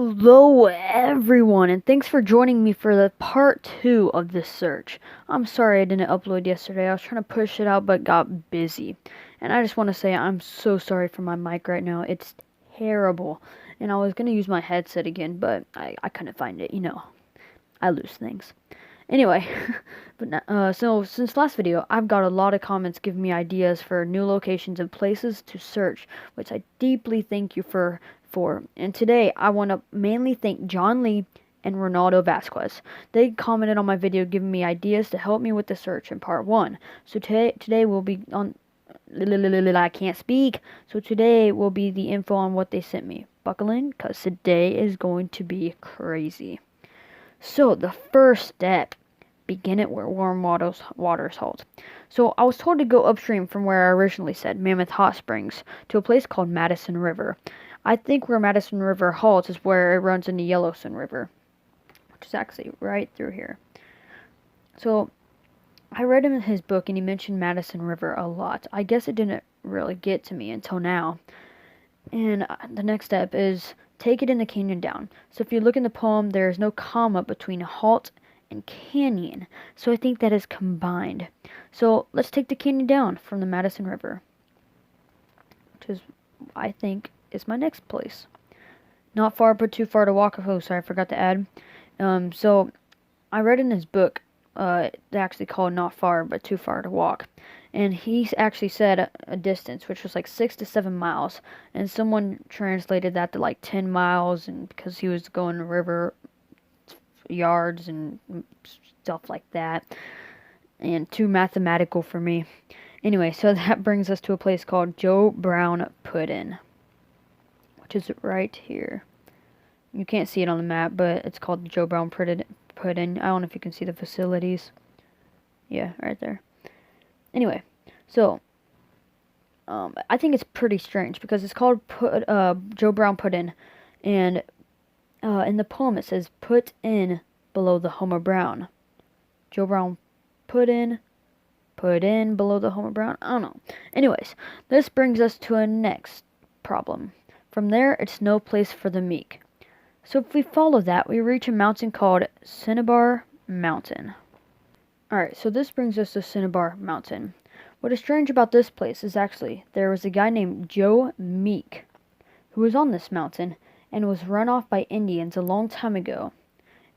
Hello everyone, and thanks for joining me for the part 2 of this search. I'm sorry I didn't upload yesterday. I was trying to push it out but got busy. And I just want to say I'm so sorry for my mic right now. It's terrible. And I was going to use my headset again, but I couldn't find it. I lose things. Anyway, so since last video, I've got a lot of comments giving me ideas for new locations and places to search, which I deeply thank you for. And today, I want to mainly thank John Lee and Ronaldo Vasquez. They commented on my video giving me ideas to help me with the search in part 1. So today will be on... I can't speak. So today will be the info on what they sent me. Buckle in, because today is going to be crazy. So the first step, begin it where warm waters halt. So I was told to go upstream from where I originally said, Mammoth Hot Springs, to a place called Madison River. I think where Madison River halts is where it runs into Yellowstone River, which is actually right through here. So I read him in his book and he mentioned Madison River a lot. I guess it didn't really get to me until now. And the next step is take it in the canyon down. So if you look in the poem, there is no comma between halt and canyon. So I think that is combined. So let's take the canyon down from the Madison River, which is, I think, is my next place. Not far, but too far to walk. Oh, sorry, I forgot to add. So I read in his book, it's actually called Not Far, but Too Far to Walk. And he actually said a distance, which was like 6 to 7 miles. And someone translated that to like 10 miles, and because he was going river yards and stuff like that. And too mathematical for me. Anyway, so that brings us to a place called Joe Brown Puddin', which is right here. You can't see it on the map, but it's called Joe Brown Puddin'. I don't know if you can see the facilities. Yeah, right there. Anyway, so I think it's pretty strange because it's called Joe Brown Puddin', and in the poem it says put in below the Homer Brown. Joe Brown Puddin', put in below the Homer Brown. I don't know. Anyways, this brings us to a next problem. From there, it's no place for the meek. So if we follow that, we reach a mountain called Cinnabar Mountain. Alright, so this brings us to Cinnabar Mountain. What is strange about this place is actually there was a guy named Joe Meek who was on this mountain and was run off by Indians a long time ago.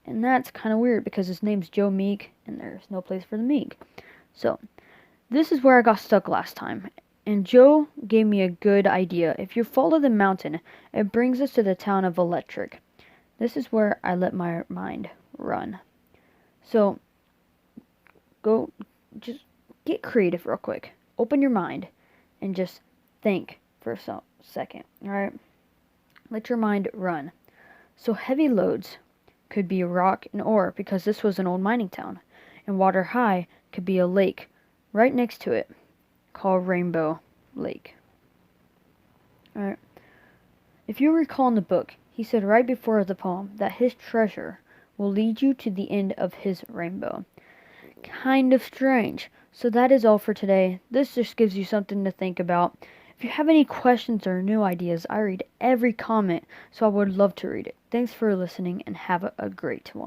And that's kind of weird because his name's Joe Meek and there's no place for the meek. So, this is where I got stuck last time. And Joe gave me a good idea. If you follow the mountain, it brings us to the town of Electric. This is where I let my mind run. So, just get creative real quick. Open your mind and just think for a second, alright? Let your mind run. So heavy loads could be rock and ore because this was an old mining town. And water high could be a lake right next to it called Rainbow Lake. Alright. If you recall in the book, he said right before the poem that his treasure will lead you to the end of his rainbow. Kind of strange. So that is all for today. This just gives you something to think about. If you have any questions or new ideas, I read every comment, so I would love to read it. Thanks for listening and have a great one.